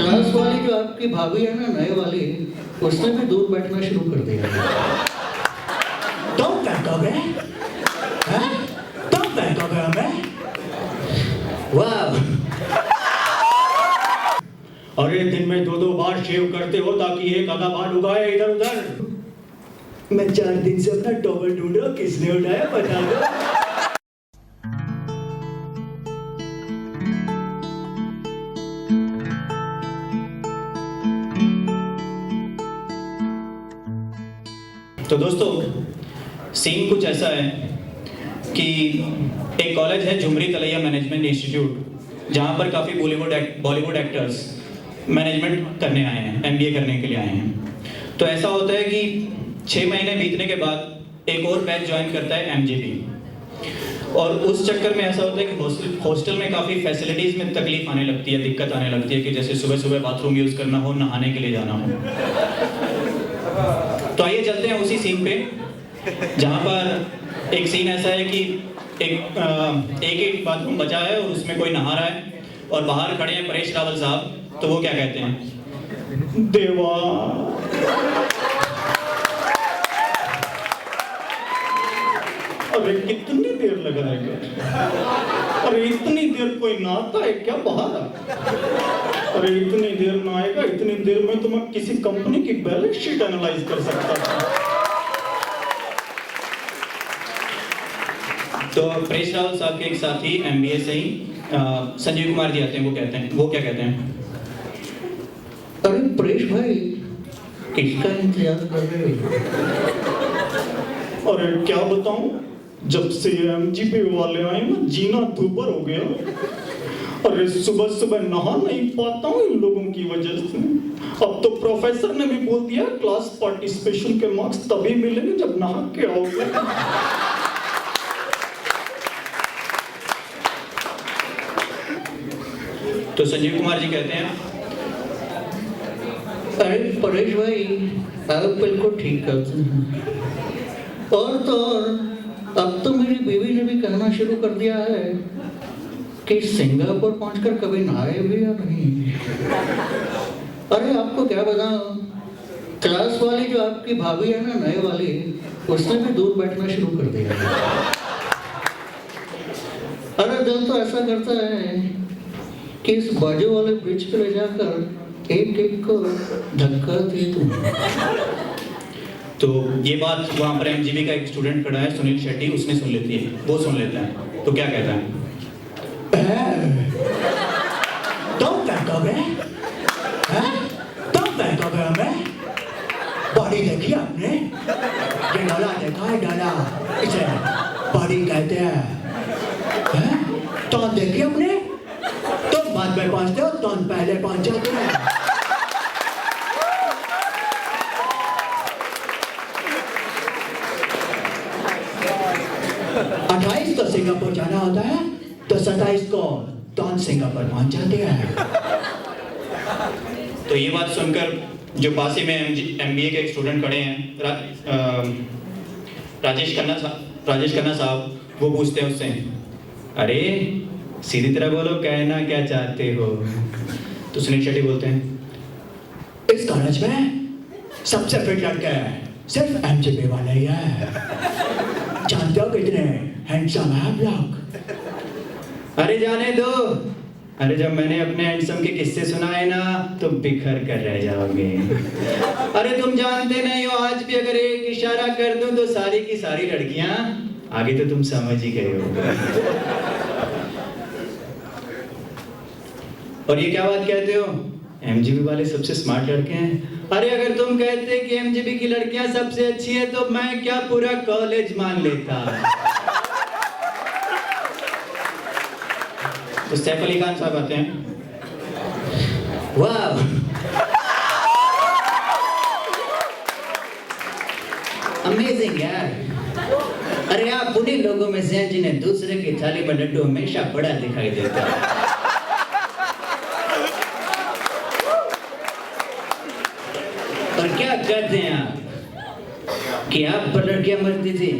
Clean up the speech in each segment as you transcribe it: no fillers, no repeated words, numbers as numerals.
Class वाली जो आपकी भाभी है ना, नए वाली, उसने भी दूर बैठना शुरू कर दिया। तुम फेंकोगे? हैं? तुम फेंकोगे हमें? वाह! अरे दिन में 2-2 बार शेव करते हो ताकि एक आधा बाल उगाए इधर उधर। मैं 4 दिन से अपना टॉवल ढूंढ रहा हूं, किसने उठाया बता दो। तो दोस्तों, सीन कुछ ऐसा है कि एक कॉलेज है झुमरी तलैया मैनेजमेंट इंस्टीट्यूट, जहाँ पर काफ़ी बॉलीवुड एक्टर्स मैनेजमेंट करने आए हैं, MBA करने के लिए आए हैं। तो ऐसा होता है कि 6 महीने बीतने के बाद एक और बैच ज्वाइन करता है MGB, और उस चक्कर में ऐसा होता है कि हॉस्टल में काफ़ी फैसिलिटीज़ में तकलीफ आने लगती है, दिक्कत आने लगती है कि जैसे सुबह सुबह बाथरूम यूज़ करना हो, नहाने के लिए जाना हो। तो आइए चलते हैं उसी सीन पे, जहाँ पर एक सीन ऐसा है कि एक ही बाथरूम बचा है और उसमें कोई नहा रहा है और बाहर खड़े हैं परेश रावल साहब। तो वो क्या कहते हैं? देवा, अरे कितनी देर लगाएगा? अरे इतनी देर कोई नहाता है क्या बाहर? अरे इतनी देर नहाएगा, इतनी देर में तो मैं किसी कंपनी की बैलेंस शीट एनालाइज कर सकता था। तो परेश रावल साहब के एक साथी MBA से ही संजीव कुमार जी आते हैं। वो क्या कहते हैं? अरे परेश भाई, किसका इंतजार कर रहे हो? अरे क्या बताऊं, जब से MGB वाले आए ना, जीना दूभर हो गया। अरे सुबह सुबह नहा नहीं पाता हूँ इन लोगों की वजह से। अब तो प्रोफेसर ने भी बोल दिया क्लास पार्टिसिपेशन के मार्क्स तभी मिलेंगे जब नहा के आओगे। तो संजीव कुमार जी कहते हैं, अरे परेश भाई, आप बिल्कुल ठीक करते हैं। और तो और, अब तो मेरी बीवी ने भी कहना शुरू कर दिया है कि सिंगापुर पहुंचकर कभी नहाए भी या नहीं। अरे आपको क्या बताऊं, क्लास वाली जो आपकी भाभी है ना, नए वाली, उसने भी दूर बैठना शुरू कर दिया। अरे दिल तो ऐसा करता है कि इस बाजू वाले ब्रिज पे ले जाकर एक को धक्का दे दूं। तो ये बात वहाँ पर MGB का एक स्टूडेंट खड़ा है, सुनील शेट्टी, उसने सुन लेती है। वो सुन लेता है तो क्या कहता है? तुम फेंकोगे? तुम फेंकोगे हमें? बॉडी देखी आपने? ये डाला देखा है? डाला, इसे बॉडी कहते हैं। तो देखी आपने? तुम बाद में पहुंचते हो, तुम पहले पहुंच जाते हैं। तो सिंगापुर जाना होता है, तो 27 को टॉन सिंगापुर पहुंच जाते हैं। तो ये बात सुनकर जो पास ही में MBA के एक स्टूडेंट खड़े हैं, राजेश खन्ना साहब, वो पूछते हैं उससे, अरे सीधी तरह बोलो, कहना क्या चाहते हो? तो सुनील शेट्टी बोलते हैं, इस कॉलेज में सबसे फिट लड़का सिर्फ MGB वाला ही है। जानते हो कितने हैंडसम है आप लोग? अरे जाने दो। अरे जब मैंने अपने हैंडसम के किस्से सुनाए ना, तो बिखर कर रह जाओगे। अरे तुम जानते नहीं हो, आज भी अगर एक इशारा कर दूं तो सारी की सारी लड़कियां, आगे तो तुम समझ ही गए हो। और ये क्या बात कहते हो? MGB वाले सबसे स्मार्ट लड़के हैं। अरे अगर तुम कहते कि MGB की लड़कियां सबसे अच्छी है, तो मैं क्या पूरा कॉलेज मान लेता। तो सैफ अली खान साहब आते हैं, वाह, अमेजिंग यार। अरे आप उन्हीं लोगों में से हैं जिन्हें दूसरे की थाली में लड्डू हमेशा बड़ा दिखाई देता है। और क्या कहते हैं आप कि आप पर लड़कियां मरती थी?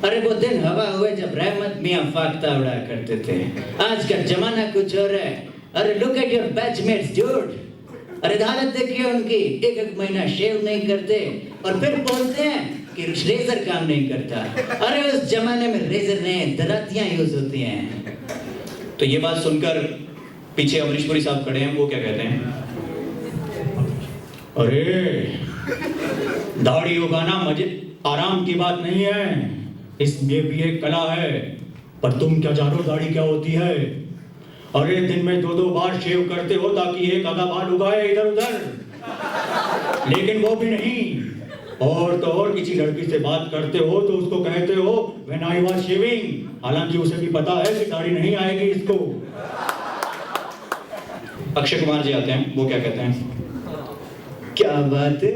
अरे वो दिन हवा हुए जब रहमत मियां फाख्ता उड़ा करते थे। आज का जमाना कुछ और है। अरे look at your batchmates dude, अरे हालत देखिए उनकी, एक एक महीना शेव नहीं करते और फिर बोलते हैं कि रेजर काम नहीं करता। अरे उस जमाने में रेजर नहीं, दरातियां यूज होती हैं। तो ये बात सुनकर पीछे अमरीश पुरी साहब खड़े हैं, वो क्या कहते हैं? अरे दाढ़ी उगाना मजे आराम की बात नहीं है, इसमें भी एक कला है। पर तुम क्या जानो दाढ़ी क्या होती है? अरे दिन में 2-2 बार शेव करते हो ताकि एक आधा बाल उगाए इधर उधर, लेकिन वो भी नहीं। और तो और किसी लड़की से बात करते हो तो उसको कहते हो व्हेन आई वाज शेविंग, हालांकि उसे भी पता है कि दाढ़ी नहीं आएगी इसको। अक्षय कुमार जी आते हैं, वो क्या कहते हैं? क्या बात है,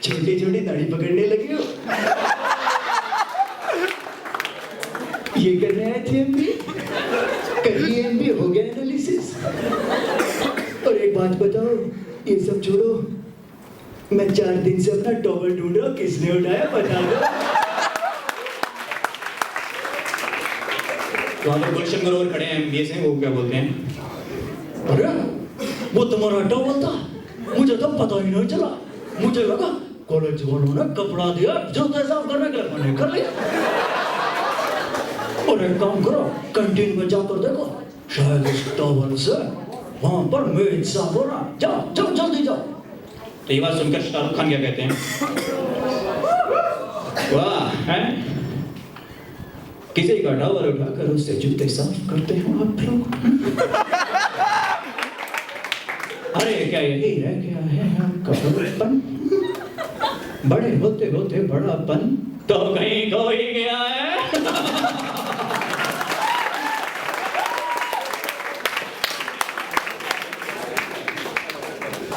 छोटी छोटी दाढ़ी पकड़ने लगे हो। ये करने आए थे एमबी, करिए एमबी, हो गया एनालिसिस। और एक बात बताओ, ये सब छोड़ो, मैं 4 दिन से अपना टॉवल ढूंढ रहा हूँ, किसने उठाया बता दो। वहां पर गुलशन ग्रोवर खड़े हैं एमबीए से, वो क्या बोलते हैं? अरे वो तुम्हारा टॉवल था, मुझे तो पता ही नहीं चला। मुझे लगा कॉलेज वालों ने कपड़ा दिया जूते साफ करने के लिए, मैंने कर लिया। और एक काम करो, कैंटीन में जाकर देखो, शायद इस टॉवल से वहां पर मेज साफ हो रहा। जाओ जाओ जल्दी जाओ। तो ये बात सुनकर शाहरुख खान क्या कहते हैं? वाह, हैं? किसी का टॉवल उठाकर उससे जूते साफ करते हो आप लोग? अरे क्या यही रह गया है आपका बड़प्पन? बड़े होते होते बड़ापन तो कहीं खो ही गया है।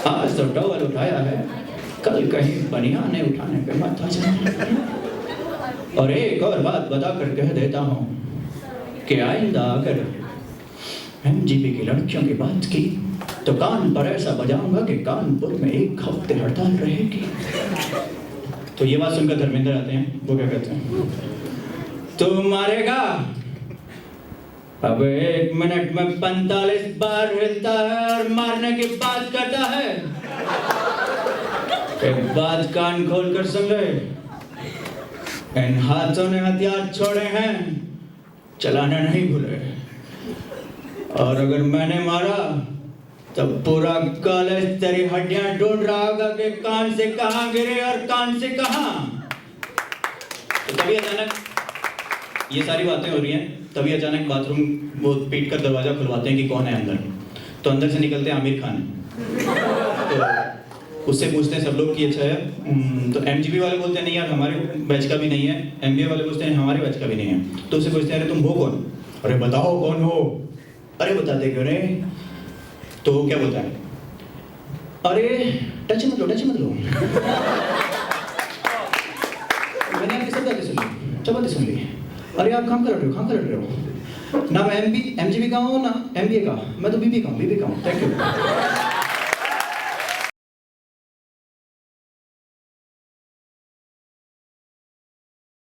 आज तो टॉवल उठाया है, कल कहीं बनियाने उठाने पे मत आ जाना। और एक और बात बताकर कह देता हूं कि आइंदा अगर एमजीपी की लड़कियों की बात की तो कान पर ऐसा बजाऊंगा कि कानपुर में 1 हफ्ते हड़ताल रहेगी। तो ये बात सुनकर धर्मेंद्र आते हैं, वो क्या कहते हैं? तू मारेगा? अब 1 मिनट में 45 बार हिलता है और मारने की बात करता है। एक बात कान खोलकर सुन ले, इन हाथों ने हथियार छोड़े हैं, चलाना नहीं भूले। और अगर मैंने मारा तो पूरा कॉलेज तेरी हड्डियां ढूंढ रहा होगा कि कान से कहां गिरे और कान से कहां। तो तभी अचानक ये सारी बातें हो रही हैं, तभी अचानक बाथरूम वो पीट कर दरवाजा खुलवाते हैं कि कौन है अंदर। तो अंदर से निकलते हैं आमिर खान। तो उससे पूछते हैं सब लोग कि अच्छा है। तो एमजीबी वाले बोलते हैं नहीं यार हमारे बैच का भी नहीं है। एमबीए वाले पूछते हैं हमारे बैच का भी नहीं है। तो उससे पूछते हैं अरे तुम हो कौन? अरे बताओ कौन हो? अरे बताते क्यों रे? तो वो क्या बोलता है? अरे टच मत लो, टच मत लो। मैंने आपकी सब बातें सुन ली, सब बातें सुन ली। अरे आप काम कर रहे हो, काम कर रहे हो ना? मैं एमजीबी का हूँ ना एमबीए का, मैं तो बीबी का हूँ, बीबी का हूँ। Thank you.